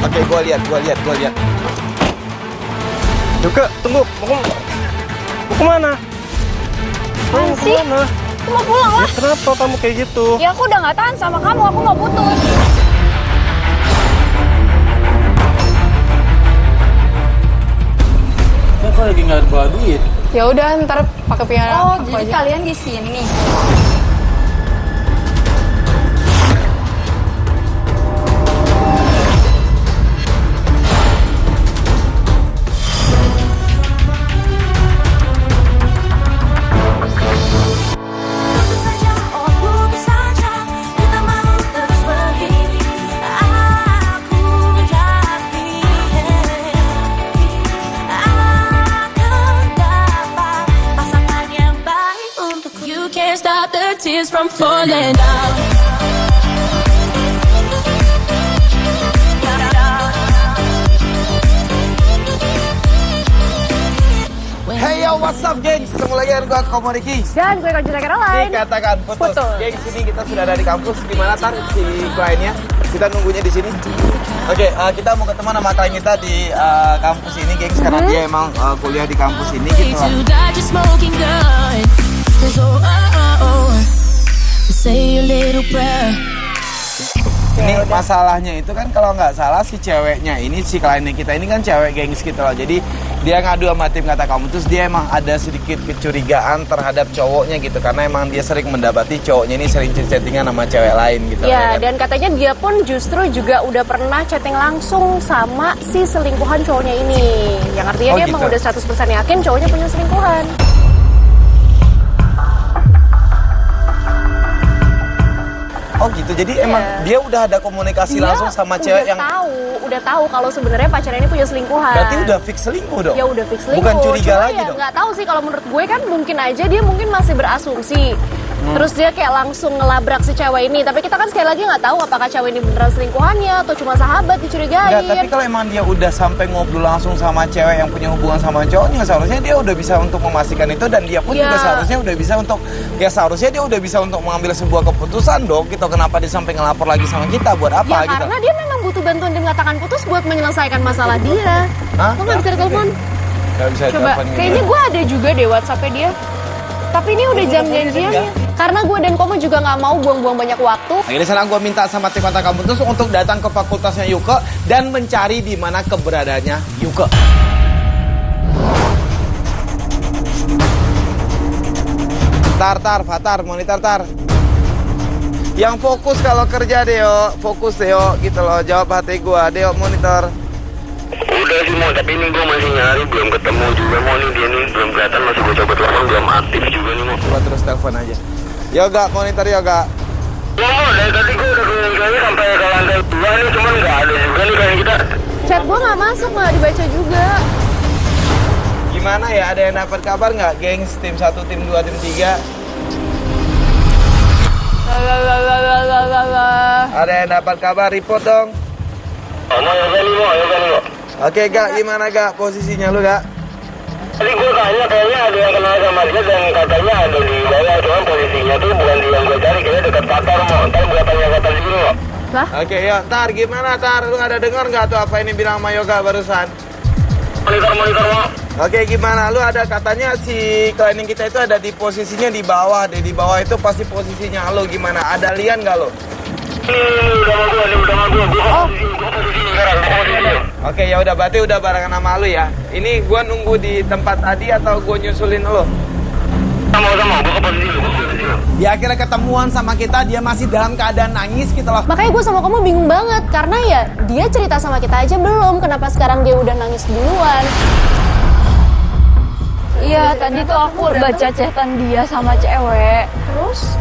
Oke, gua lihat. Yuka, tunggu. Mau kemana? Apaan sih? Kemana? Aku mau pulang lah. Ya, kenapa kamu kayak gitu? Ya aku udah gak tahan sama kamu, aku mau putus. Kok lagi nggak bawa duit? Ya udah ntar pakai piala. Oh, jadi kalian di sini. Tears from falling down. Hey yo, what's up gengs? Ketemu lagi dengan gua Komodiki. Dan gue Konjura Caroline. Dikatakan putus. Gengs, ini kita sudah ada di kampus. Di mana Tar si kliennya? Kita nunggunya di sini. Oke, kita mau ketemu sama klien kita di kampus ini, gengs, karena dia emang kuliah di kampus ini gitu lah. Ini masalahnya itu kan kalau nggak salah si ceweknya ini, si kliennya kita ini kan cewek gengs gitu loh. Jadi dia ngadu sama tim kata kamu, terus dia emang ada sedikit kecurigaan terhadap cowoknya gitu. Karena emang dia sering mendapati cowoknya ini sering chattingan sama cewek lain gitu. Ya, kan? dan katanya dia pun justru juga udah pernah chatting langsung sama si selingkuhan cowoknya ini. Yang artinya dia emang udah 100% yakin cowoknya punya selingkuhan. Oh gitu, jadi emang dia udah ada komunikasi langsung sama cewek yang udah tahu kalau sebenarnya pacarnya ini punya selingkuhan. Berarti udah fix selingkuh dong? Ya udah fix selingkuh. Bukan curiga cuma lagi ya, dong? Nggak tahu sih, kalau menurut gue kan mungkin aja dia mungkin masih berasumsi. Terus dia kayak langsung ngelabrak si cewek ini. Tapi kita kan sekali lagi nggak tahu apakah cewek ini beneran selingkuhannya atau cuma sahabat dicurigain. Enggak, tapi kalau emang dia udah sampai ngobrol langsung sama cewek yang punya hubungan sama cowoknya, seharusnya dia udah bisa untuk memastikan itu, dan dia pun juga seharusnya udah bisa untuk, ya seharusnya dia udah bisa untuk mengambil sebuah keputusan dong. Gitu, kenapa dia sampai ngelapor lagi sama kita, buat apa gitu? Karena dia memang butuh bantuan tim katakan putus buat menyelesaikan masalah dia. Lo nggak bisa telepon? Nggak bisa Coba, telepon gitu. kayaknya gue ada juga deh WhatsApp-nya dia. Tapi ini udah jam janjiannya. Karena gue dan Komo juga nggak mau buang-buang banyak waktu. Akhirnya sana gue minta sama tim kata kamu terus untuk datang ke fakultasnya Yuka dan mencari di mana keberadaannya Yuka. Fatar, monitor tar. Yang fokus kalau kerja Deo, fokus Deo gitu loh, jawab hati gue, Deo monitor. Udah sih mau, tapi ini gue masih nyari, belum ketemu juga mau nih, dia nih belum kelihatan, masih gue coba telepon, belum aktif juga nih mau. Coba terus telepon aja. Yoga, monitor Yoga. Ya mau, dari tadi gue udah keliling-keliling sampai ke lantai 2 nih, cuman nggak ada juga nih kayak kita. Chat gue nggak masuk, nggak dibaca juga. Gimana ya, ada yang dapat kabar nggak, gengs? Tim 1, tim 2, tim 3? Ada yang dapat kabar, report dong. Mau Yoga nih mau. Oke Gak, gimana Gak posisinya lu Gak? Tadi gue tanya kayaknya ada yang kenal sama dia dan katanya ada di bawah, cuman posisinya tuh bukan di yang gue cari, kayaknya dekat Qatar mau. Ntar gue tanya Qatar dulu mau. Oke yuk, Tar gimana Tar? Lu ada dengar nggak tuh apa ini bilang sama Yoga barusan? Monitor mau. Oke gimana? Lu ada katanya si klien kita itu ada di posisinya di bawah deh. Di bawah itu pasti posisinya lu gimana? Ada lian nggak lu? Udah sama gue. Gue posisi sekarang. Oke ya udah, berarti udah barengan sama lu ya. Ini gua nunggu di tempat tadi atau gua nyusulin lu? Sama, gue ke posisi lu. Dia akhirnya ketemuan sama kita, dia masih dalam keadaan nangis gitu loh. Makanya gue sama kamu bingung banget. Karena ya dia cerita sama kita aja belum. Kenapa sekarang dia udah nangis duluan? Iya, tadi tuh aku baca chatan dia sama cewek.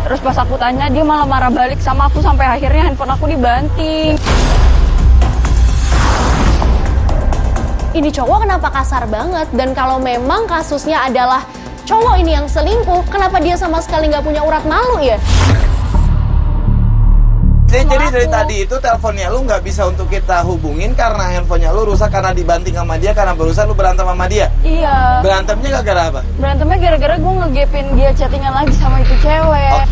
Terus pas aku tanya, dia malah marah balik sama aku sampai akhirnya handphone aku dibanting. Ini cowok kenapa kasar banget? Dan kalau memang kasusnya adalah cowok ini yang selingkuh, kenapa dia sama sekali nggak punya urat malu ya? Jadi dari tadi itu teleponnya lu nggak bisa untuk kita hubungin karena handphonenya lu rusak karena dibanting sama dia, karena barusan lu berantem sama dia. Iya. Berantemnya gara-gara apa? Berantemnya gara-gara gue ngegepin dia chattingan lagi sama itu cewek.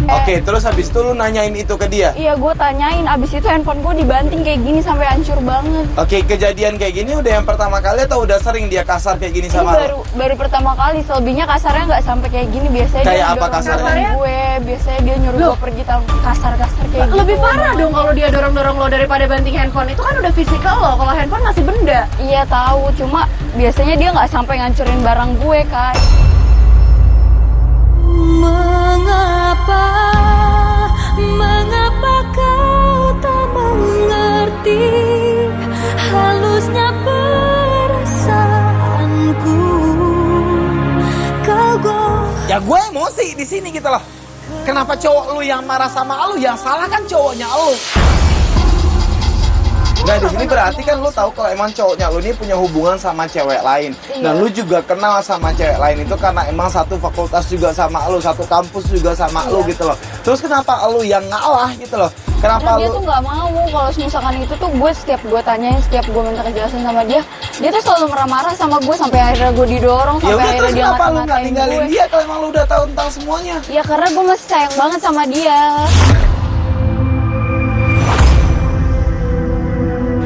Oke, terus habis itu lu nanyain itu ke dia? Iya, gue tanyain. Abis itu handphone gue dibanting kayak gini sampai hancur banget. Oke, kejadian kayak gini udah yang pertama kali atau udah sering dia kasar kayak gini Ini sama lu? baru pertama kali. Selebihnya kasarnya nggak sampai kayak gini. Biasanya Kayak dia apa dorong kasarnya? gue. Biasanya dia nyuruh gue pergi kasar-kasar kayak gitu. Lebih parah dong kalau dia dorong-dorong lo daripada banting handphone. Itu kan udah fisikal lo, kalau handphone masih benda. Iya tahu, cuma biasanya dia nggak sampai ngancurin barang gue kan. Mengapa kau tak mengerti halusnya perasaanku? Ya gue emosi di sini gitu loh. Kenapa cowok lu yang marah sama lu, yang salah kan cowoknya lu. Nah di sini berarti kan lu tahu kalau emang cowoknya lu ini punya hubungan sama cewek lain. Dan lu juga kenal sama cewek lain itu karena emang satu fakultas juga sama lu, satu kampus juga sama lu gitu loh. Terus kenapa lu yang ngalah gitu loh? Kenapa Karena dia lu? tuh nggak mau kalau misalkan itu tuh gue setiap gue tanyain, setiap gue minta kejelasan sama dia tuh selalu marah-marah sama gue sampai akhirnya gue didorong, Ya sampai udah akhirnya terus dia kenapa lu nggak ngata-ngatain tinggalin gue. dia kalau emang lu udah tahu tentang semuanya? Ya karena gue masih sayang banget sama dia.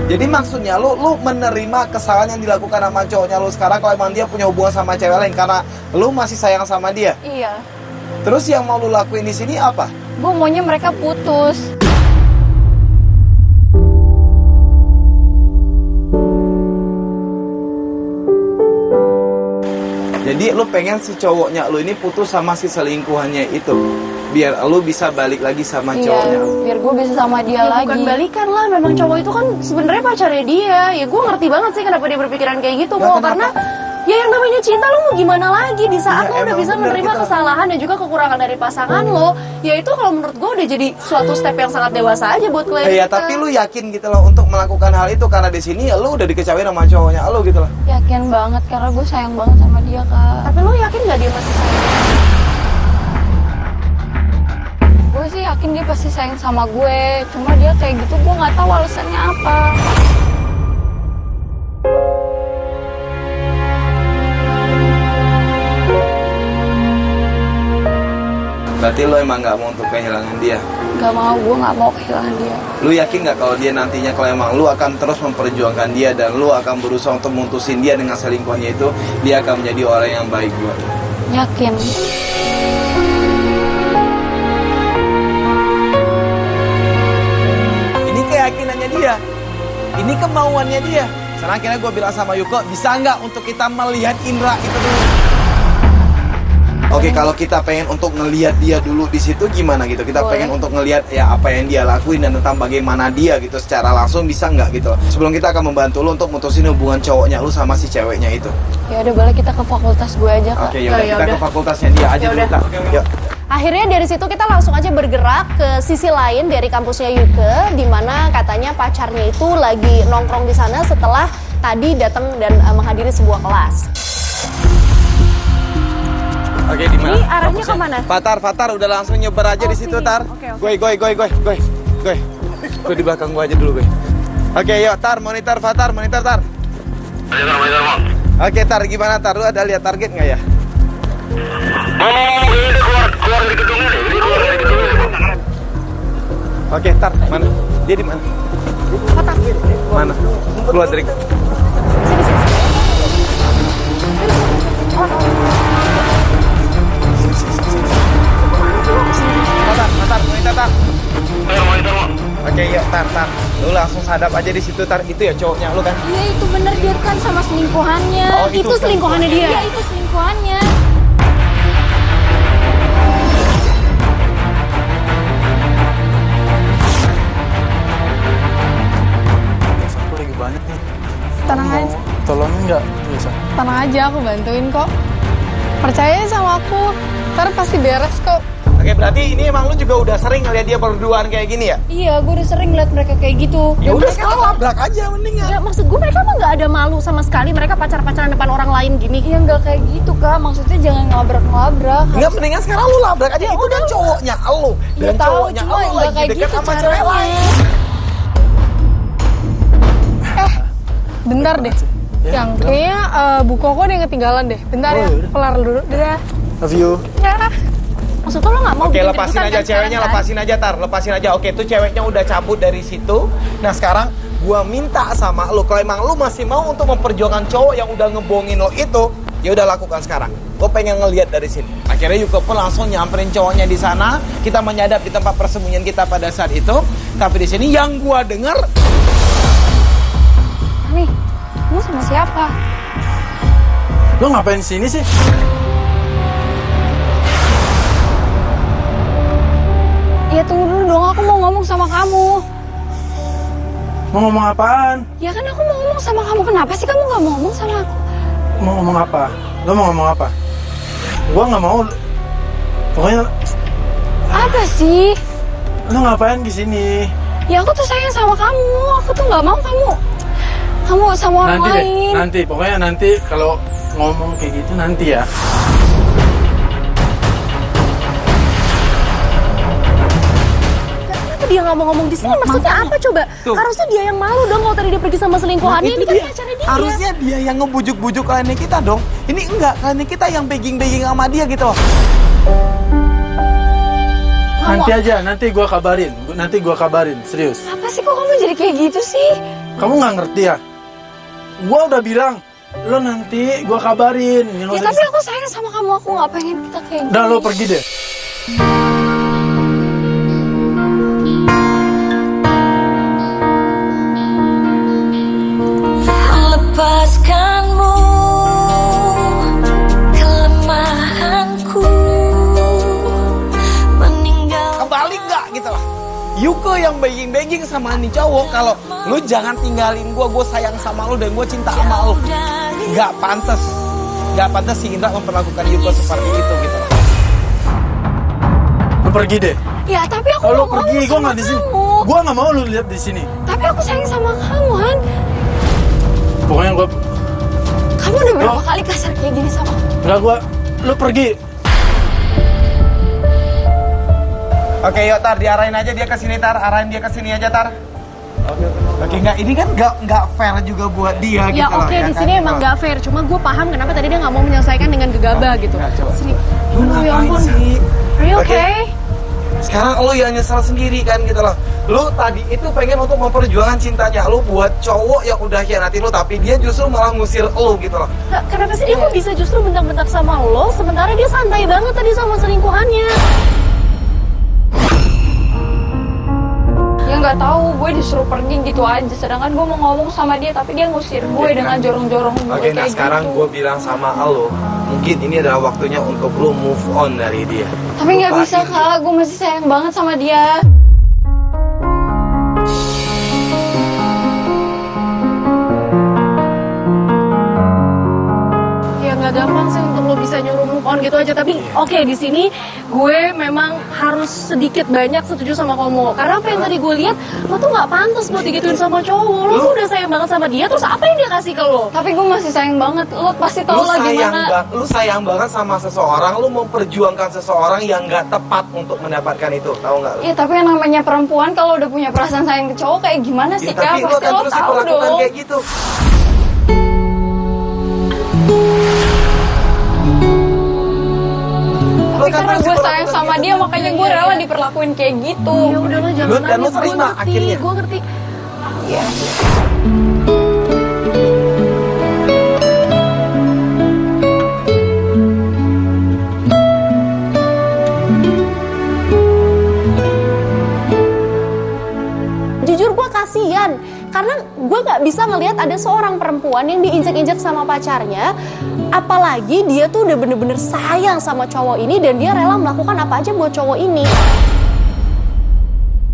Jadi maksudnya lu menerima kesalahan yang dilakukan sama cowoknya lu sekarang kalau emang dia punya hubungan sama cewek lain karena lu masih sayang sama dia. Iya. Terus yang mau lu lakuin di sini apa? Gue maunya mereka putus. Jadi lu pengen si cowoknya lu ini putus sama si selingkuhannya itu biar lu bisa balik lagi sama cowoknya lu. Biar gue bisa sama dia Ya, lagi. bukan balikan lah, memang cowok itu kan sebenarnya pacarnya dia. Ya gue ngerti banget sih kenapa dia berpikiran kayak gitu. Nah, Kok kenapa? karena ya yang namanya cinta lo mau gimana lagi di saat Ya, lo udah emang bisa bener menerima gitu. kesalahan dan juga kekurangan dari pasangan lo. Ya itu kalau menurut gue udah jadi suatu step yang sangat dewasa aja buat kalian. Ya tapi lu yakin gitu loh untuk melakukan hal itu karena di sini ya lu udah dikecewain sama cowoknya lu gitu loh. Yakin banget karena gue sayang banget sama dia, Kak. Tapi lo yakin gak dia masih sayang? Gue sih yakin dia pasti sayang sama gue. Cuma dia kayak gitu gue nggak tahu alasannya apa. Berarti lu emang gak mau untuk kehilangan dia. Gak mau, gue nggak mau kehilangan dia. Lu yakin gak kalau dia nantinya kalau emang lu akan terus memperjuangkan dia dan lu akan berusaha untuk memutusin dia dengan selingkuhannya itu, dia akan menjadi orang yang baik buat lu? Yakin. Ini keyakinannya dia, ini kemauannya dia. Sekarang akhirnya gue bilang sama Yuko, bisa nggak untuk kita melihat Indra itu dulu? Oke, kalau kita pengen untuk ngelihat dia dulu di situ gimana gitu? Kita Boleh. pengen untuk ngelihat ya apa yang dia lakuin dan tentang bagaimana dia gitu secara langsung, bisa nggak gitu? Sebelum kita akan membantu lu untuk mutusin hubungan cowoknya lu sama si ceweknya itu. Ya udah boleh kita ke fakultas gue aja, Kak. Oke, yaudah ya kita udah. ke fakultasnya dia aja dulu. Yaudah. Kak. Yuk. Akhirnya dari situ kita langsung aja bergerak ke sisi lain dari kampusnya Yuke, di mana katanya pacarnya itu lagi nongkrong di sana setelah tadi datang dan menghadiri sebuah kelas. Oke, di mana? Ini arahnya kemana? Fatar, udah langsung nyebar aja Oh, di situ, sini. Tar. Oke, oke. Goy. Gue di belakang gue aja dulu, Goy. Oke, yuk, Tar, monitor, Fatar, monitor, Tar. Monitor, Bang. Oke, Tar, gimana, Tar? Lu ada lihat target nggak ya? Mau, ini keluar dari gedungnya deh. Ini keluar dari gedungnya deh, Bang. Oke, Tar, mana? Dia di mana? Mana? Keluar dari... Tar, monitor, Tar. Monitor, Bang. Oke, yuk, Tar. Lu langsung sadap aja di situ, Tar. Itu ya cowoknya lu kan? Iya itu bener dia kan sama selingkuhannya. Oh, itu selingkuhannya dia? Iya itu selingkuhannya. Aku lagi banyak nih. Tenang aja, Tolongin nggak? Bisa. tenang aja, aku bantuin kok. Percaya sama aku, ntar pasti beres kok. Oke, berarti ini emang lu juga udah sering ngeliat dia berduaan kayak gini ya? Iya gue udah sering liat mereka kayak gitu. Ya udah sekarang labrak aja mendingan. Ya maksud gue mereka mah nggak ada malu sama sekali, mereka pacar-pacaran depan orang lain gini. Iya nggak kayak gitu, Kak. Maksudnya jangan ngelabrak-ngelabrak. Enggak, mendingan sekarang lu labrak aja. Itu kan cowoknya lu. Ya Dan tahu, cowoknya cuma lu nggak lagi kayak dekat gitu sama cewek caranya. lain. Bentar deh. Yang kayaknya Bu Koko ada yang ketinggalan deh. Bentar ya, kelar dulu. Dadah. Love you. Ya. Maksud lo nggak mau Oke, bikin lepasin keributan aja kan ceweknya, sekarang, kan? lepasin aja Tar, lepasin aja. Oke, tuh ceweknya udah cabut dari situ. Nah sekarang gua minta sama lo, kalau emang lo masih mau untuk memperjuangkan cowok yang udah ngebohongin lo itu, ya udah lakukan sekarang. Gue pengen ngelihat dari sini. Akhirnya Yuka pun langsung nyamperin cowoknya di sana. Kita menyadap di tempat persembunyian kita pada saat itu. Tapi di sini yang gua dengar, Nih, kamu sama siapa? Lo ngapain di sini sih? Ya tunggu dulu dong, aku mau ngomong sama kamu. Mau ngomong apaan? Ya kan aku mau ngomong sama kamu, kenapa sih kamu nggak mau ngomong sama aku? Mau ngomong apa? Lo mau ngomong apa? Gua nggak mau. Pokoknya Apa sih? lo ngapain di sini? Ya aku tuh sayang sama kamu, aku tuh nggak mau kamu sama orang Nanti deh, lain. nanti. Pokoknya nanti kalau ngomong kayak gitu nanti ya. Kenapa dia nggak mau ngomong di sini? Maksudnya apa coba? Tuh. Harusnya dia yang malu dong kalau tadi dia pergi sama selingkuhannya. itu Ini kan dia. pacarnya dia. Harusnya dia yang ngebujuk-bujuk kliennya kita dong. Ini enggak, kliennya kita yang begging-begging sama dia gitu. Nanti gua kabarin. Nanti gua kabarin, serius. Apa sih kok kamu jadi kayak gitu sih? Kamu nggak ngerti ya? Gua udah bilang, lo nanti gua kabarin. Ya tapi aku sayang sama kamu, aku nggak pengen kita kayak Udah gini. lo pergi deh. Lepaskanmu kelemahanku meninggal. Kembali nggak gitu lah. Yuko yang begging-begging sama nih cowok kalau lu jangan tinggalin gue sayang sama lu dan gue cinta sama lu. Nggak pantas si Indra memperlakukan Yuko seperti itu gitu loh. Lo pergi deh. Ya tapi aku Kalau lo mau pergi, ngomong gua sama nggak di sini. kamu. Gua nggak mau lo lihat di sini. Tapi aku sayang sama kamu, Han. Pokoknya gua Kamu udah berapa kali kasar kayak gini sama aku? nggak lo pergi. Oke, yuk Tar, diarahin aja dia ke sini Tar, arahin dia ke sini aja Tar. Oke, nggak ini kan nggak fair juga buat dia Ya gitu loh. oke, ya di kan? sini emang nggak fair. Cuma gue paham kenapa tadi dia nggak mau menyelesaikan dengan gegabah gitu. Nggak, coba. Sini. Lu Aduh, ya ngapain ampun. sih? Are you Oke. okay? Sekarang lo yang nyesal sendiri kan gitu loh. Lo tadi itu pengen untuk memperjuangkan cintanya lo buat cowok yang udah hianatin lo, tapi dia justru malah ngusir lo gitu loh. Nah, kenapa sih dia kok bisa justru bentak-bentak sama lo, sementara dia santai banget tadi sama selingkuhannya? Ya nggak tahu, gue disuruh pergi gitu aja. Sedangkan gue mau ngomong sama dia, tapi dia ngusir gue dengan jorong-jorong gue Oke, nah kayak sekarang gitu. gue bilang sama lo, mungkin ini adalah waktunya untuk lo move on dari dia. Tapi nggak Lupain bisa dia. kak, gue masih sayang banget sama dia. Ya nggak gampang sih untuk lo bisa nyuruh move on gitu aja. Tapi oke, di sini gue memang harus sedikit banyak setuju sama kamu. Karena apa yang tadi gue lihat, lo tuh nggak pantas buat digituin sama cowok. Lo tuh udah sayang banget sama dia, terus apa yang dia kasih ke lo? Tapi gue masih sayang banget. Lo pasti tahu lah gimana. Lu sayang banget sama seseorang, lu memperjuangkan seseorang yang nggak tepat untuk mendapatkan itu, tahu nggak? Iya, tapi yang namanya perempuan kalau udah punya perasaan sayang ke cowok kayak gimana sih Ya, kak? tapi lu Pasti akan lo terus tahu diperlakukan dong. kayak gitu. Tapi karena gue sayang sama dia, makanya gue rela diperlakuin kayak gitu. Ya udah lo jangan Dan lu nangis, gue terima ngerti, akhirnya? gue ngerti. Jujur gue kasihan karena gue nggak bisa ngelihat ada seorang perempuan yang diinjak-injak sama pacarnya, apalagi dia tuh udah bener-bener sayang sama cowok ini dan dia rela melakukan apa aja buat cowok ini.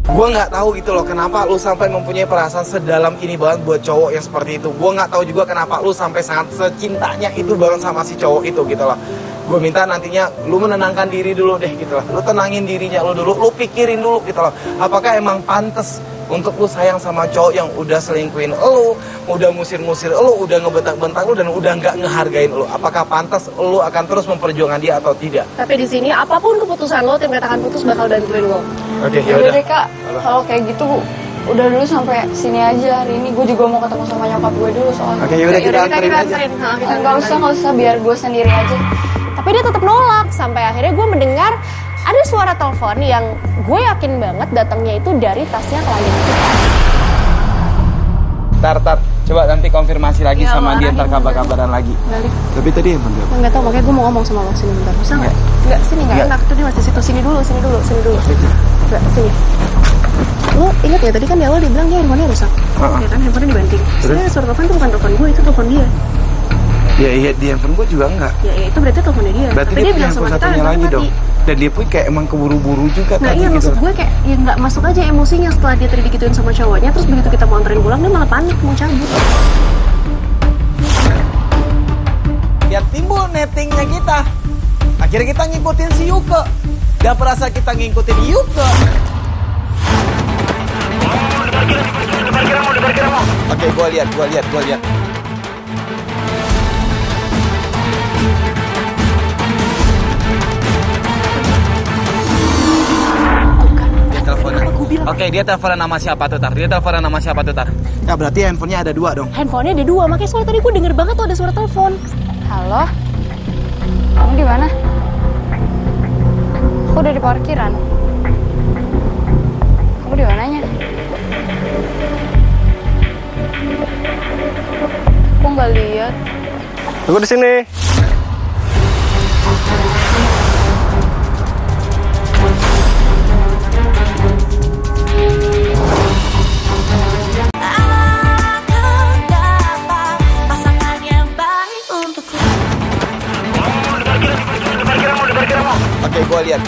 Gue nggak tahu gitu loh kenapa lu sampai mempunyai perasaan sedalam ini banget buat cowok yang seperti itu. Gue nggak tahu juga kenapa lu sampai sangat secintanya itu banget sama si cowok itu gitu loh. Gue minta nantinya lu menenangkan diri dulu deh gitu loh. Lu tenangin dirinya lu dulu, lu pikirin dulu gitu loh. Apakah emang pantas untuk lu sayang sama cowok yang udah selingkuhin lu, udah musir-musir lu, udah ngebentak-bentak lu dan udah nggak ngehargain lu? Apakah pantas lu akan terus memperjuangkan dia atau tidak? Tapi di sini apapun keputusan lo, tim katakan putus bakal bantuin lo. Oke, Ya udah deh kak, kalau kayak gitu udah dulu sampai sini aja hari ini. Gue juga mau ketemu sama nyokap gue dulu soalnya. Oke, yaudah kita anterin aja. Nah, Nggak usah biar gue sendiri aja. Tapi dia tetap nolak sampai akhirnya gue mendengar ada suara telepon yang gue yakin banget datangnya itu dari tasnya klien kita. Tar, coba nanti konfirmasi lagi Ya, sama dia, ntar marahin, kabar-kabaran lagi. Balik. Tapi tadi handphone dia apa? Enggak tahu, makanya gue mau ngomong sama lo sini bentar. Bisa nggak? Enggak, sini nggak Nggak. enak. Tuh dia masih situ. Sini dulu. Coba, sini. Lo ingat ya tadi kan di awal dia bilang dia handphonenya rusak. Ya kan, handphonenya dibanting. Sebenarnya suara telepon itu bukan telepon gue, itu telepon dia. Ya iya, di handphone gue juga enggak. Ya itu berarti teleponnya dia. Berarti Tapi dia punya bilang sama handphone kita satunya handphone lagi mati. dong. Dan dia pun kayak emang keburu-buru juga Nah tadi iya, gitu. maksud gue kayak ya nggak masuk aja emosinya setelah dia tadi digituin sama cowoknya, terus begitu kita mau anterin pulang dia malah panik mau cabut. Biar timbul nettingnya kita. Akhirnya kita ngikutin si Yuke. Dan perasa kita ngikutin Yuke. Oke, gua lihat. Dia teleponan. Oke, dia teleponan nama siapa tuh, Tar? Ya berarti handphonenya ada 2 dong. Handphonenya ada 2, makanya soalnya tadi gue denger banget tuh ada suara telepon. Halo? Kamu di mana? Aku udah di parkiran. Kamu di mananya? Aku nggak lihat. Aku di sini. Aku dapat pasangan yang baik untukku. Oke, gua lihat.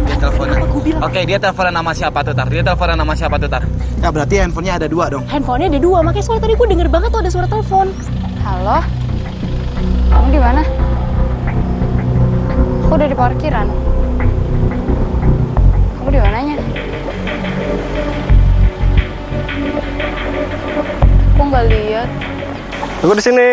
Dia teleponan. Oke, dia teleponan nama siapa tuh, Tar? Ya berarti handphonenya ada 2 dong. Handphonenya ada 2, makanya soalnya tadi gue denger banget tuh ada suara telepon. Halo? Kamu di mana? Aku udah di parkiran. Kamu di mananya? Aku nggak lihat. Aku di sini.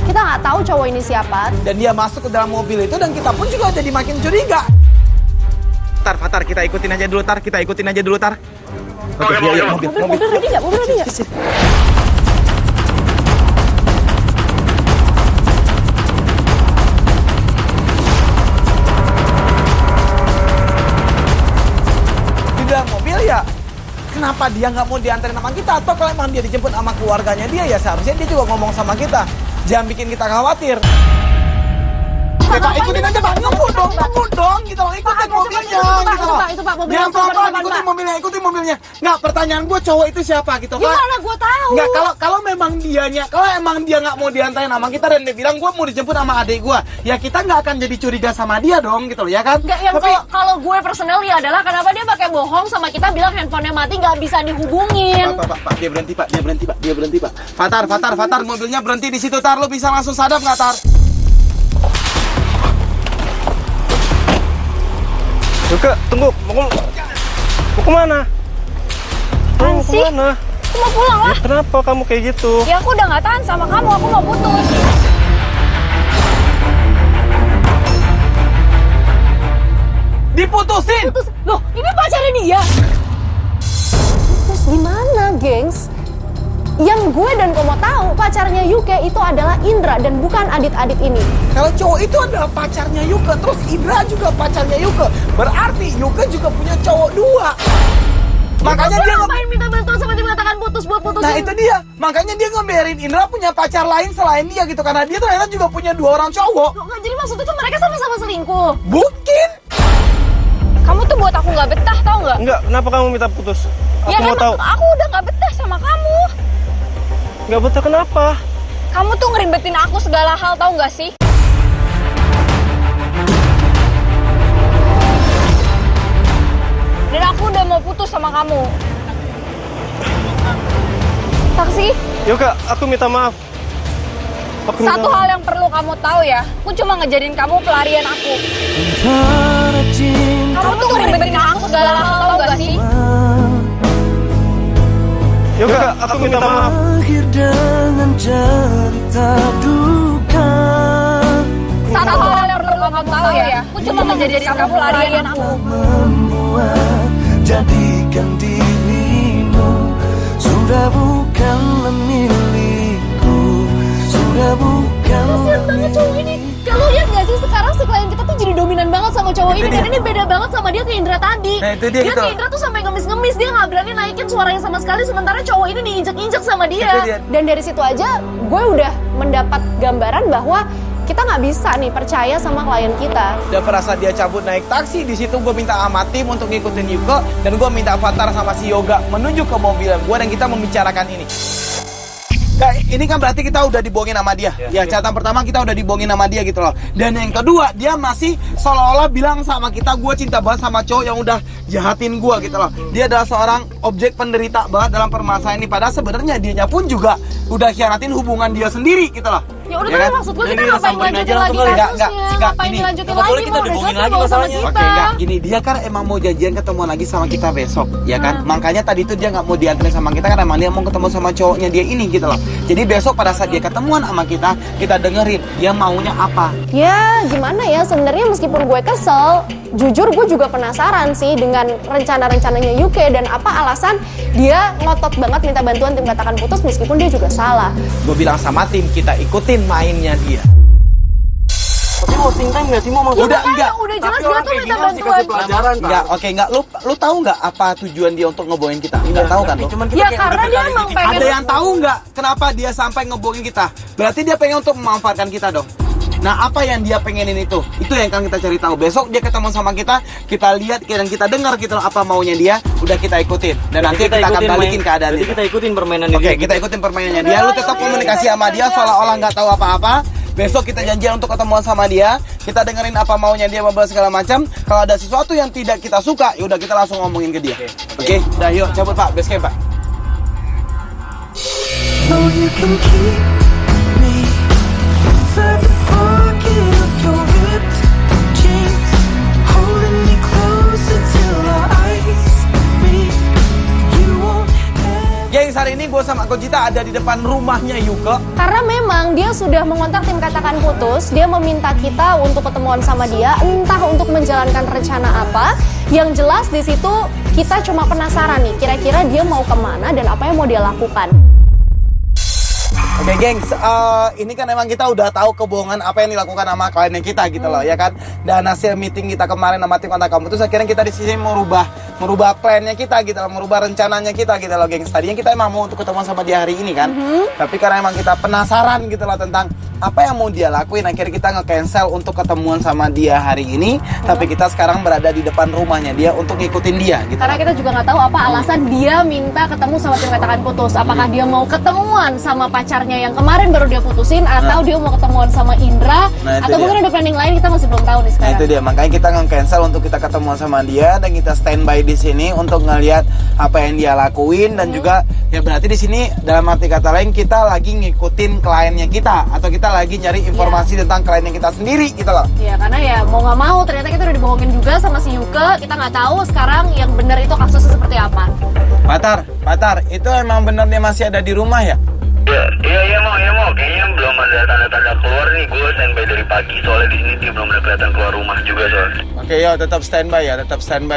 Kita nggak tahu cowok ini siapa. Dan dia masuk ke dalam mobil itu dan kita pun juga jadi makin curiga. Tar, kita ikutin aja dulu, Tar. Oke, iya, mobil. Mobil ready nggak? Di dalam mobil ya, kenapa dia nggak mau diantarin sama kita? Atau kalau emang dia dijemput sama keluarganya dia, ya seharusnya dia juga ngomong sama kita. Jangan bikin kita khawatir. Kita ikutin aja, Bang. Ngebut dong, gitu loh. Ikutin mobilnya, gitu loh. Itu Pak, mobil Jangan langsung pelan-pelan, depan, Pak. ikutin mobilnya. Nggak, pertanyaan gue cowok itu siapa gitu, Pak? Gimana gue tahu? Nggak, kalau memang dia nggak mau diantarin sama kita dan dia bilang gue mau dijemput sama adik gue, ya kita nggak akan jadi curiga sama dia dong, gitu loh, ya kan? Nggak, yang Tapi kalau gue personally adalah kenapa dia pakai bohong sama kita bilang handphonenya mati nggak bisa dihubungin. Pak, dia berhenti, Pak. Fatar, mobilnya berhenti di situ, Tar. Lu bisa langsung sadap nggak, Tar? Yuke, tunggu. Mau kemana? Apaan sih? Kemana? Aku mau pulang lah. Ya, kenapa kamu kayak gitu? Ya aku udah nggak tahan sama kamu. Aku mau putus. Diputusin! Loh, ini pacarnya dia. Terus gimana, gengs? Yang gue dan Komo tahu pacarnya Yuke itu adalah Indra dan bukan adit-adit ini. Kalau cowok itu adalah pacarnya Yuke, terus Indra juga pacarnya Yuke. Berarti Yuke juga punya cowok 2. Makanya Gue dia ngapain minta bantuan sama dia mengatakan putus buat putusin? Nah itu dia, makanya dia ngebiarin Indra punya pacar lain selain dia gitu. Karena dia ternyata juga punya 2 orang cowok. Loh, nggak, jadi maksudnya tuh mereka sama-sama selingkuh. Mungkin. Kamu tuh buat aku nggak betah, tau nggak? Enggak, kenapa kamu minta putus? Aku Ya mau kan tahu. aku udah nggak betah sama kamu. Nggak betah kenapa? Kamu tuh ngeribetin aku segala hal, tau nggak sih? Dan aku udah mau putus sama kamu. Taksi, Yuke, aku minta maaf. satu hal yang perlu kamu tahu ya, aku cuma ngejadiin kamu pelarian aku. Kamu tuh ngeribetin aku segala hal, tau nggak sih? Yuke, aku minta maaf. Satu hal yang perlu kamu tahu ya. Aku cuma menjadikan kamu pelarian aku. Membuat jadikan dirimu sudah bukan milikku, sudah bukan Kasian banget cowok ini. Kalau lihat nggak sih sekarang si klien kita tuh jadi dominan banget sama cowok ini dan ini beda banget sama dia ke Indra tadi. Nah, itu dia gitu. Ke Indra tuh sampai ngemis-ngemis, dia nggak berani naikin suaranya sama sekali sementara cowok ini diinjek-injek sama dia. Dan dari situ aja gue udah mendapat gambaran bahwa kita nggak bisa nih percaya sama klien kita. Dan pada saat dia cabut naik taksi, di situ gue minta sama tim untuk ngikutin Yuke dan gue minta Fatar sama si Yoga menuju ke mobil gue dan kita membicarakan ini. Nah, ini kan berarti kita udah dibohongin sama dia. Ya, catatan pertama kita udah dibohongin sama dia gitu loh. Dan yang kedua, dia masih seolah-olah bilang sama kita, gue cinta banget sama cowok yang udah jahatin gue gitu loh. Dia adalah seorang objek penderita banget dalam permasalahan ini. Padahal sebenarnya dianya pun juga udah khianatin hubungan dia sendiri gitu loh. Ya udah kan maksud gue kita ngapain lanjutin lagi kasusnya, ngapain dilanjutin lagi, mau udah selesai mau sama kita. Oke, enggak, gini, dia kan emang mau janjian ketemuan lagi sama kita besok, ya kan? Makanya tadi itu dia nggak mau dianterin sama kita kan emang dia mau ketemu sama cowoknya dia ini gitu loh. Jadi besok pada saat dia ketemuan sama kita dengerin dia maunya apa. Ya gimana ya, sebenarnya meskipun gue kesel, jujur gue juga penasaran sih dengan rencana-rencananya Yuke dan apa alasan dia ngotot banget minta bantuan tim katakan putus meskipun dia juga salah. Gue bilang sama tim, kita ikutin mainnya dia. Tapi wasting time nggak sih mau maksudnya? Udah enggak. Udah jelas dia tuh minta bantuan. Enggak, oke, enggak. Lu tahu enggak apa tujuan dia untuk ngebohongin kita? Enggak tahu kan? Cuman kita Ya kayak karena dia emang pengen. Ada yang tahu nggak kenapa dia sampai ngebohongin kita? Berarti dia pengen untuk memanfaatkan kita dong. Nah, apa yang dia pengenin itu yang kan kita cari tahu. Besok dia ketemu sama kita lihat dan kita dengar gitu apa maunya dia, udah kita ikutin. Dan nanti kita akan balikin keadaan Jadi dia. kita ikutin permainan Oke, kita ikutin permainannya dia. Lu tetap komunikasi sama dia seolah-olah nggak tahu apa-apa. Besok kita janjian untuk ketemuan sama dia. Kita dengerin apa maunya dia, segala macam. Kalau ada sesuatu yang tidak kita suka, ya udah kita langsung ngomongin ke dia. Oke? Udah yuk cabut Pak, base camp Pak. So you can keep me inside the pocket of your ripped jeans, holding me closer till our eyes meet. You won't have. Gengs, hari ini gue sama Coach Cita ada di depan rumahnya Yuke. Karena memang dia sudah mengontak tim katakan putus, dia meminta kita untuk ketemuan sama dia, entah untuk menjalankan rencana apa. Yang jelas di situ kita cuma penasaran nih, kira-kira dia mau kemana dan apa yang mau dia lakukan. Oke, gengs, ini kan emang kita udah tahu kebohongan apa yang dilakukan sama kliennya kita gitu loh, ya kan? Dan hasil meeting kita kemarin sama tim kontak kamu terus akhirnya kita di sini merubah plannya kita gitu loh, merubah rencananya kita gitu loh, gengs. Tadinya kita emang mau untuk ketemu sama dia hari ini kan, tapi karena emang kita penasaran gitu loh tentang apa yang mau dia lakuin, akhirnya kita nge-cancel untuk ketemuan sama dia hari ini. Tapi kita sekarang berada di depan rumahnya dia untuk ngikutin dia gitu. Karena kita juga nggak tahu apa alasan dia minta ketemu sama tim katakan putus. Apakah dia mau ketemuan sama pacarnya yang kemarin baru dia putusin, atau dia mau ketemuan sama Indra, atau mungkin ada planning lain, kita masih belum tahu nih sekarang. Nah itu dia, makanya kita nge-cancel untuk kita ketemuan sama dia dan kita standby di sini untuk ngelihat apa yang dia lakuin dan juga ya berarti di sini dalam arti kata lain kita lagi ngikutin kliennya kita atau kita lagi nyari informasi tentang kliennya kita sendiri gitu loh. Ya karena ya mau nggak mau ternyata kita udah dibohongin juga sama si Yuke. Kita nggak tahu sekarang yang benar itu kasusnya seperti apa. Patar, itu emang benar dia masih ada di rumah ya? Iya mau. Kayaknya belum ada tanda-tanda keluar nih. Gue standby dari pagi soalnya di sini dia belum ada kelihatan keluar rumah juga soalnya. Oke, ya tetap standby,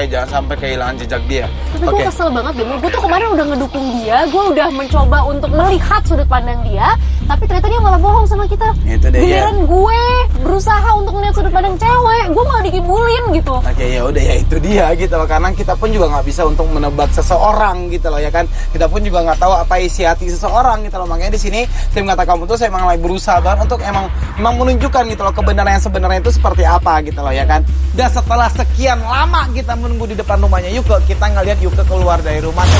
jangan sampai kehilangan jejak dia. Tapi gue kesel banget deh, gue tuh kemarin udah ngedukung dia, gue udah mencoba untuk melihat sudut pandang dia, tapi ternyata dia malah bohong sama kita. Itu deh, giliran gue berusaha untuk melihat sudut pandang cewek, gue malah dikibulin gitu. Oke, ya udah ya itu dia gitu loh, karena kita pun juga nggak bisa untuk menebak seseorang gitu loh ya kan. Kita pun juga nggak tahu apa isi hati seseorang gitu loh. Makanya di sini tim kata kamu tuh saya emang lagi berusaha banget untuk emang menunjukkan gitu loh kebenaran yang sebenarnya itu seperti apa gitu loh ya kan. Dan setelah sekian lama kita menunggu di depan rumahnya Yuke, kita ngeliat Yuke keluar dari rumahnya.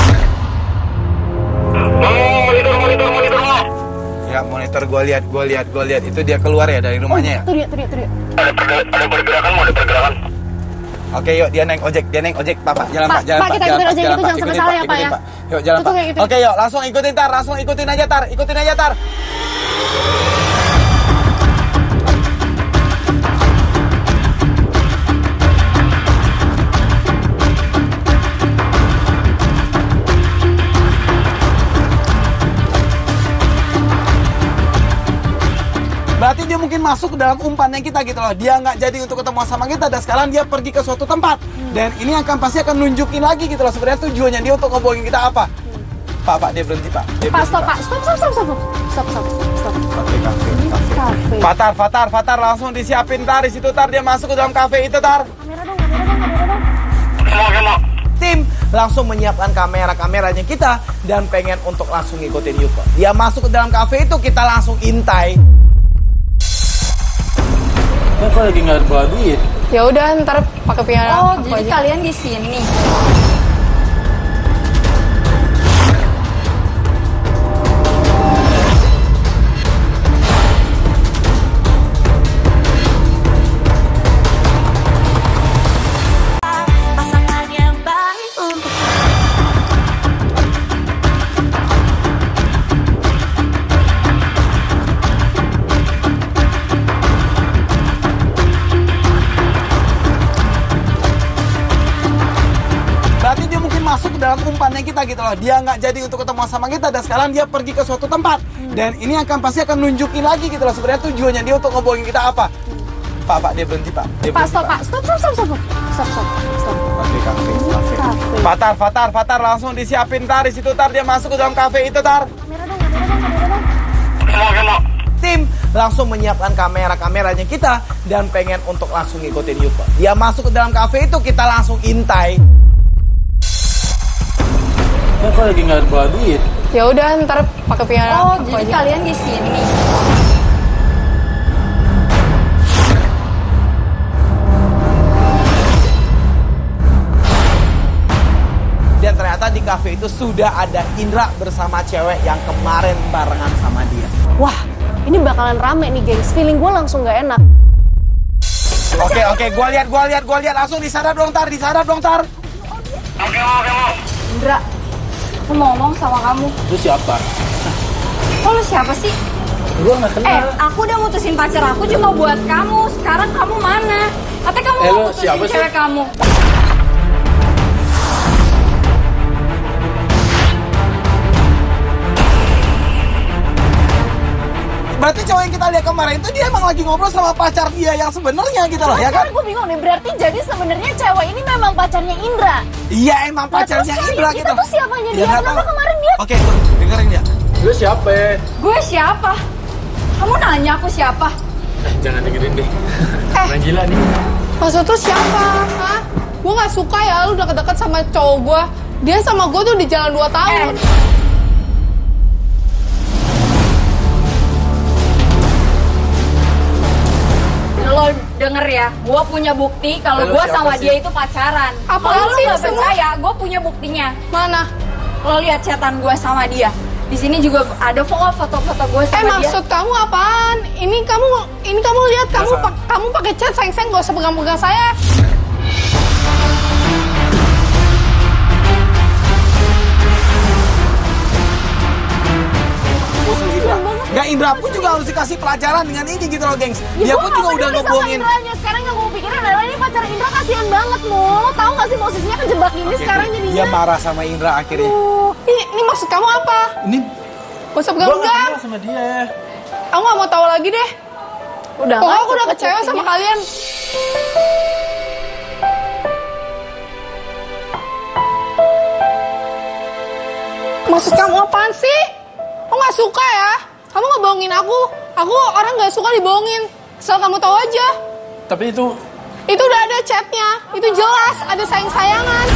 Monitor. Ya monitor gue lihat itu dia keluar ya dari rumahnya ya. Itu dia. Ada pergerakan. Oke, yuk dia naik ojek, Pak. Jalan Pak, kita ikutin ojek itu jangan sampai salah ya, Pak ya. Yuk jalan Itu Pak. kayak gitu. Oke, yuk langsung ikutin aja Tar. Berarti dia mungkin masuk ke dalam umpannya kita gitu loh. Dia nggak jadi untuk ketemu sama kita dan sekarang dia pergi ke suatu tempat. Dan ini pasti akan nunjukin lagi gitu loh sebenarnya tujuannya dia untuk ngebohongin kita apa. Pak, dia berhenti, Pak. Pak, stop, Pak. Stop. Fatar, langsung disiapin tar di situ tar dia masuk ke dalam kafe itu tar. Kamera dong. Tim langsung menyiapkan kameranya kita dan pengen untuk langsung ngikutin Yuko. Dia masuk ke dalam kafe itu kita langsung intai. Kok lagi nggak bawa duit? Ya udah ntar pakai punya aku jadi aja. kalian di sini. Pasangan yang baik untuk Berarti dia mungkin masuk ke dalam umpannya kita gitu loh. Dia nggak jadi untuk ketemu sama kita dan sekarang dia pergi ke suatu tempat. Dan ini pasti akan nunjukin lagi gitu loh sebenarnya tujuannya dia untuk ngebohongin kita apa. Pak, dia berhenti, Pak. Pak, stop, Pak. Stop. Fatar, langsung disiapin tar di situ tar dia masuk ke dalam kafe itu tar. Kamera dong. Tim langsung menyiapkan kameranya kita dan pengen untuk langsung ngikutin Yuko. Dia masuk ke dalam kafe itu kita langsung intai. Kok lagi nggak bawa duit? Ya udah ntar pakai punya aku jadi aja. kalian di sini. Dan ternyata di kafe itu sudah ada Indra bersama cewek yang kemarin barengan sama dia. Wah, ini bakalan rame nih, gengs. Feeling gue langsung gak enak. Oke, gua lihat langsung disadap dong tar. Indra, aku mau ngomong sama kamu. Itu siapa? Kok lu siapa sih? Gue nggak kenal. Aku udah mutusin pacar aku cuma buat kamu. Sekarang kamu mana? Katanya kamu mau lu mutusin siapa sih? cewek kamu. Berarti cowok yang kita lihat kemarin itu dia emang lagi ngobrol sama pacar dia yang sebenarnya gitu loh, ya kan? Sekarang gue bingung nih, berarti jadi sebenarnya cewek ini memang pacarnya Indra. Iya, emang Nah, terus pacarnya cari Indra kita gitu. tuh siapanya Ya, dia? nggak Kenapa tahu. kemarin dia? Oke, dengerin ya. Gue siapa? Gue siapa? Kamu nanya aku siapa? Jangan dengerin deh. Orang gila nih. Maksud tuh siapa? Hah? Gue nggak suka ya lu deket-deket sama cowok gue. Dia sama gue tuh di jalan 2 tahun. Lo denger ya, gue punya bukti kalau gue sama dia itu pacaran. Apaan Kalau lo sih nggak semua? percaya, gue punya buktinya. Mana? Lo lihat chatan gue sama dia. Di sini juga ada foto-foto gue sama dia. Maksud kamu apaan? Ini kamu lihat kamu pakai chat sayang-sayang gak usah pegang-pegang saya. Nggak, Indra pun juga harus dikasih pelajaran dengan ini gitu loh, gengs. Dia Ya, pun gua juga nggak udah peduli sama ngebohongin. Indranya. Sekarang yang gue pikirin adalah ini pacar Indra kasihan banget, Mo. Lo tau gak sih posisinya kejebak ini sekarang jadinya? Dia marah sama Indra akhirnya. Ini maksud kamu apa? Ini Gak usah gue nggak pegang-pegang. kenal sama dia. Aku gak mau tahu lagi deh. Udah, Pokoknya nggak aku udah cukup kecewa sama buktinya. kalian. Maksud kamu apaan sih? Aku gak suka ya. Kamu ngebohongin aku. Aku orang gak suka dibohongin. Asal kamu tahu aja. Tapi itu Itu udah ada chatnya. Itu jelas ada sayang-sayangan.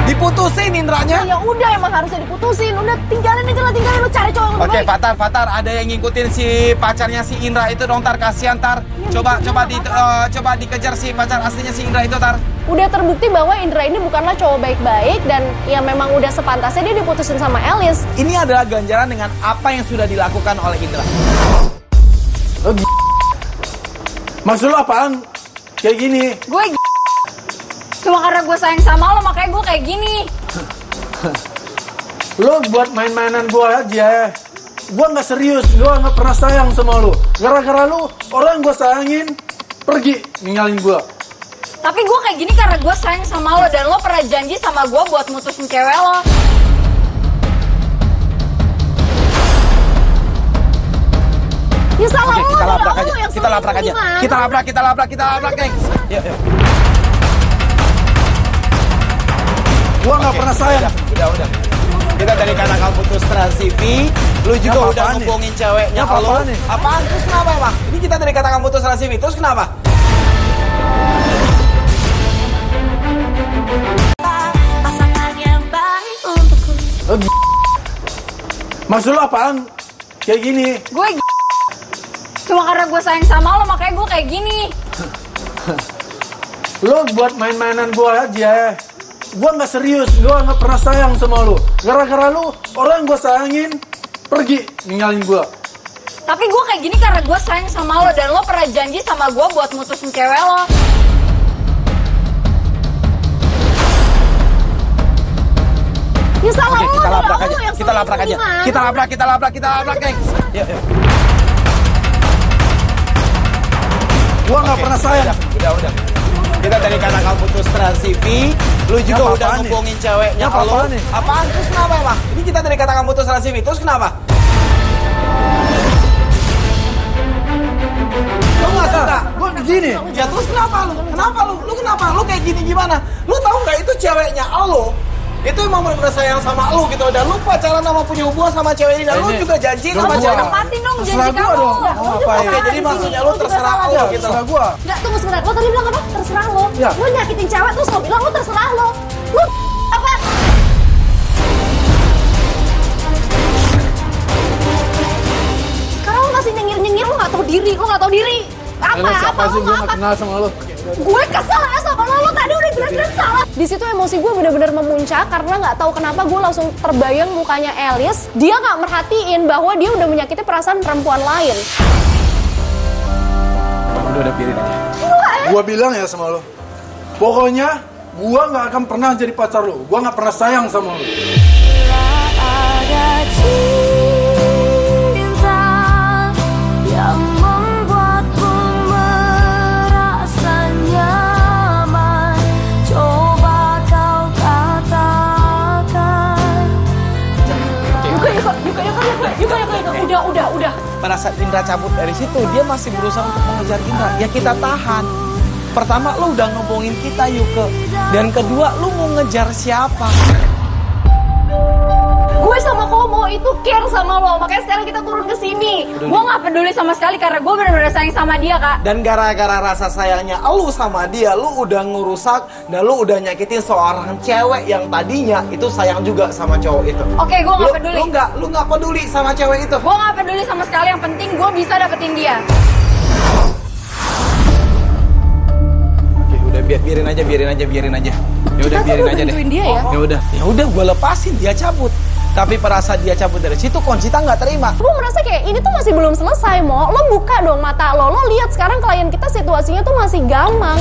Diputusin Indranya. Ya udah, emang harusnya diputusin. Udah tinggalin aja lah, tinggalin lu cari cowok yang lebih Oke, baik. Fatar, ada yang ngikutin si pacarnya si Indra itu dong, tar kasihan tar. Coba dikejar si pacar aslinya si Indra itu tar. Udah terbukti bahwa Indra ini bukanlah cowok baik-baik dan ya memang udah sepantasnya dia diputusin sama Elis. Ini adalah ganjaran dengan apa yang sudah dilakukan oleh Indra. maksud lo apaan? Kayak gini. Gue cuma karena gue sayang sama lo makanya gue kayak gini. Lo buat main-mainan gue aja. Gue nggak serius. Gue nggak pernah sayang sama lo. Gara-gara lo orang gue sayangin pergi ninggalin gue. Tapi gue kayak gini karena gue sayang sama lo dan lo pernah janji sama gue buat mutusin cewek lo. Ya salah Oke, lo, kita labrak lo aja. yang Kita labrak aja. gimana? Kita labrak, gengs. Yuk. Gua nggak pernah sayang. Udah. Kita dari kata kamu putus transivi, lu juga Ya, udah apaan nih? ngomongin ceweknya Ya, kalau apaan nih? apaan? Terus kenapa emang? Ini kita dari kata kamu putus transivi, terus kenapa? Pasangan yang baik untukku. Maksud lu apaan? Kayak gini. Gue cuma karena gue sayang sama lo makanya gue kayak gini. Lo buat main-mainan gua aja. Gua nggak serius, gua nggak pernah sayang sama lu. Gara-gara lu, orang gua sayangin pergi ninggalin gua. Tapi gue kayak gini karena gue sayang sama lo dan lo pernah janji sama gue buat mutusin cewek lo. Ya salah Oke, lo, kita labrak lo aja. yang Kita labrak aja. gimana? Kita labrak, gengs. Yuk. Gua nggak pernah sayang. Udah. Kita dari kata kamu putus transivi, lu juga Ya, udah apaan nih? ngomongin ceweknya Ya, kalau apaan nih? apaan? Terus kenapa emang? Ini kita dari kata kamu putus transivi, terus kenapa? Lu nggak suka? Gua begini. Ya terus kenapa lu? Lu kenapa? Lu kayak gini gimana? Lu tahu nggak itu ceweknya lo? Itu emang bener-bener sayang sama lu gitu. Dan lu pacaran sama punya hubungan sama cewek ini. Dan lu Ini, juga janji dong sama gua. cewek. Tepatin dong Terserah janji gua kamu. dong. Mau ngapain? Oke, jadi maksudnya lu terserah lo gitu. Terserah gua. Nggak, tunggu sebentar. Lo tadi bilang apa? Terserah lo. Ya. Lo nyakitin cewek terus lo bilang lo terserah lo. Lo apa? Sekarang lo masih nyengir-nyengir, lo nggak tahu diri. Lu siapa sih? Gua nggak kenal sama lu. Gue kesel ya sama lo tadi udah jelas-jelas salah. Di situ emosi gue bener-bener memuncak karena nggak tahu kenapa gue langsung terbayang mukanya Elis. Dia nggak merhatiin bahwa dia udah menyakiti perasaan perempuan lain. Udah biarin aja. Gua bilang ya sama lu. Pokoknya gua nggak akan pernah jadi pacar lu. Gua nggak pernah sayang sama lu. Ada cinta yang membuatku merasa nyaman. Coba kau katakan. Udah. Pada saat Indra cabut dari situ, dia masih berusaha untuk mengejar Indra. Ya kita tahan. Pertama, lu udah ngebohongin kita, Yuke. Dan kedua, lu mau ngejar siapa? Gue sama Komo itu care sama lo, makanya sekarang kita turun ke sini. Gue gak peduli sama sekali karena gue bener-bener sayang sama dia kak. Dan gara-gara rasa sayangnya lu sama dia, lu udah ngerusak dan lu udah nyakitin seorang cewek yang tadinya itu sayang juga sama cowok itu. Oke, gue gak peduli. Lu nggak peduli sama cewek itu. Gue gak peduli sama sekali, yang penting gue bisa dapetin dia. Oke, udah biarin aja. Ya udah biarin aja deh. Dia ya. Ya udah gue lepasin, dia cabut. Tapi pada saat dia cabut dari situ, Conchita nggak terima. Gue merasa kayak ini tuh masih belum selesai, Mo. Lo buka dong mata lo. Lo lihat sekarang klien kita situasinya tuh masih gamang.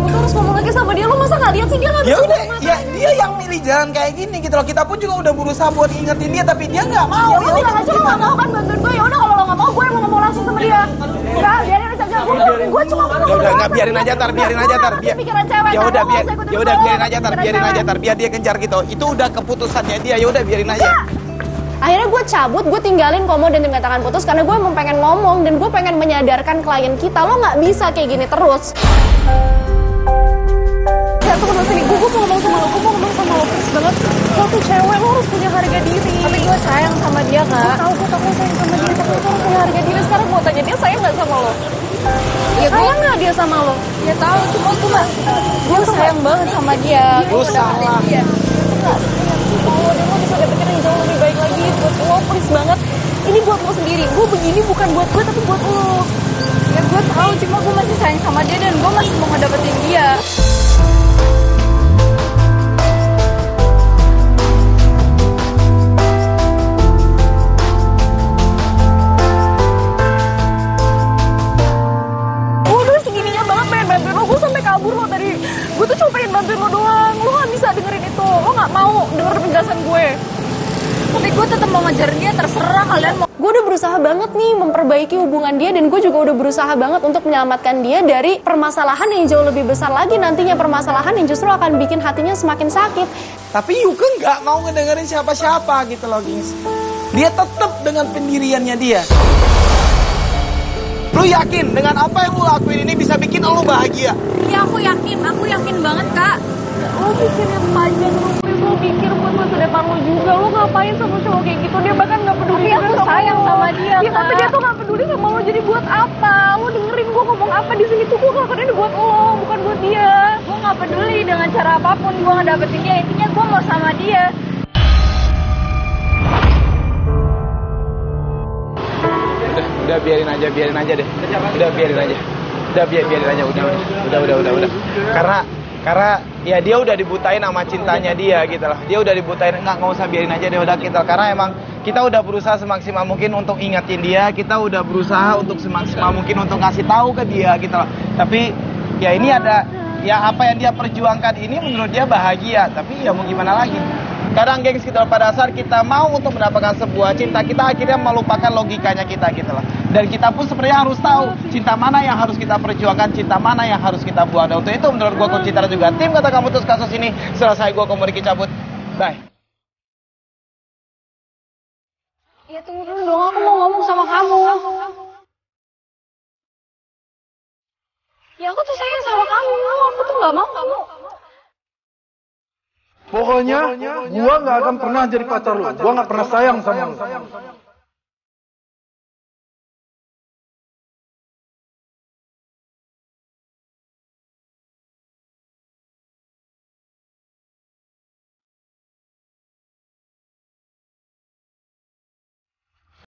Gue harus ngomong lagi sama dia. Lo masa nggak lihat sih dia nggak Ya bisa udah, buka mata. ya dia yang milih jalan kayak gini gitu loh. Kita pun juga udah berusaha buat ingetin dia, tapi dia nggak mau. Ya udah aja lo nggak mau kan bantuin gue. Ya udah kalau lo nggak mau, gue mau ngomong langsung sama dia. Udah, biarin aja. Gue cuma mau Ya udah, nggak biarin aja tar. Pikiran cewek. Ya udah biarin aja tar. Biar dia kejar gitu. Itu udah keputusannya dia. Ya udah biarin aja. Akhirnya gue cabut, gue tinggalin Komo dan tim katakan putus karena gue emang pengen ngomong dan gue pengen menyadarkan klien kita, lo nggak bisa kayak gini terus. Ya tunggu sini, gue mau ngomong sama lo, please banget. Lo tuh cewek, lo harus punya harga diri. Tapi gue sayang sama dia kak. Gue tahu lo sayang sama dia, tapi lo harus punya harga diri. Sekarang gue tanya, dia sayang nggak sama lo? Ya, sayang nggak dia sama lo? Ya tahu, cuma gue sayang banget sama dia. Lu salah. Dia lo bisa dapetin yang jauh lebih baik lagi buat lo, please banget. Ini buat lo sendiri, gue begini bukan buat gue tapi buat lo. Ya gue tahu, cuma gue masih sayang sama dia dan gue masih mau ngedapetin dia. Udah segininya banget pengen bantuin lo, gue sampai kabur lo tadi. Gue tuh cuma pengen bantuin lo doang, lo gak bisa dengerin itu. Lo gak mau denger penjelasan gue. Tapi gue tetap mau ngejar dia, terserah kalian mau. Gue udah berusaha banget nih memperbaiki hubungan dia dan gue juga udah berusaha banget untuk menyelamatkan dia dari permasalahan yang jauh lebih besar lagi nantinya, permasalahan yang justru akan bikin hatinya semakin sakit. Tapi Yuke nggak mau ngedengerin siapa-siapa gitu loh, gengs. Dia tetap dengan pendiriannya dia. Lu yakin dengan apa yang lu lakuin ini bisa bikin lu bahagia? Iya aku yakin banget kak. Lo pikir yang panjang, lo pikir buat masa depan lo juga. Lo ngapain sama cowok kayak gitu? Dia bahkan gak peduli. Tapi aku sayang sama dia. Ya, tapi dia tuh gak peduli sama lo. Jadi buat apa? Lo dengerin gue ngomong apa di sini tuh gue ngelakuin ini buat lo, bukan buat dia. Gue gak peduli dengan cara apapun gue ngedapetin dia. Intinya gue mau sama dia. Udah biarin aja deh. Udah biarin aja. Udah. Karena ya dia udah dibutain sama cintanya dia gitu lah. Dia udah dibutain, nggak usah biarin aja deh udah kita. Karena emang kita udah berusaha semaksimal mungkin untuk ingetin dia. Kita udah berusaha untuk semaksimal mungkin untuk ngasih tahu ke dia gitu lah. Tapi ya ini ada, ya apa yang dia perjuangkan ini menurut dia bahagia. Tapi ya mau gimana lagi. Kadang gengs kita pada dasar kita mau untuk mendapatkan sebuah cinta, kita akhirnya melupakan logikanya kita gitu lah. Dan kita pun sebenarnya harus tahu cinta mana yang harus kita perjuangkan, cinta mana yang harus kita buang. Dan untuk itu menurut gua kunci Citra juga tim Kata Kamu Putus kasus ini selesai. Gua Komodiki cabut. Bye. Ya tunggu dulu dong, aku mau ngomong sama kamu. Ya aku tuh sayang sama kamu, aku tuh gak mau kamu. Pokoknya gua nggak akan pernah jadi pacar lu. Gua nggak pernah sayang sama lu.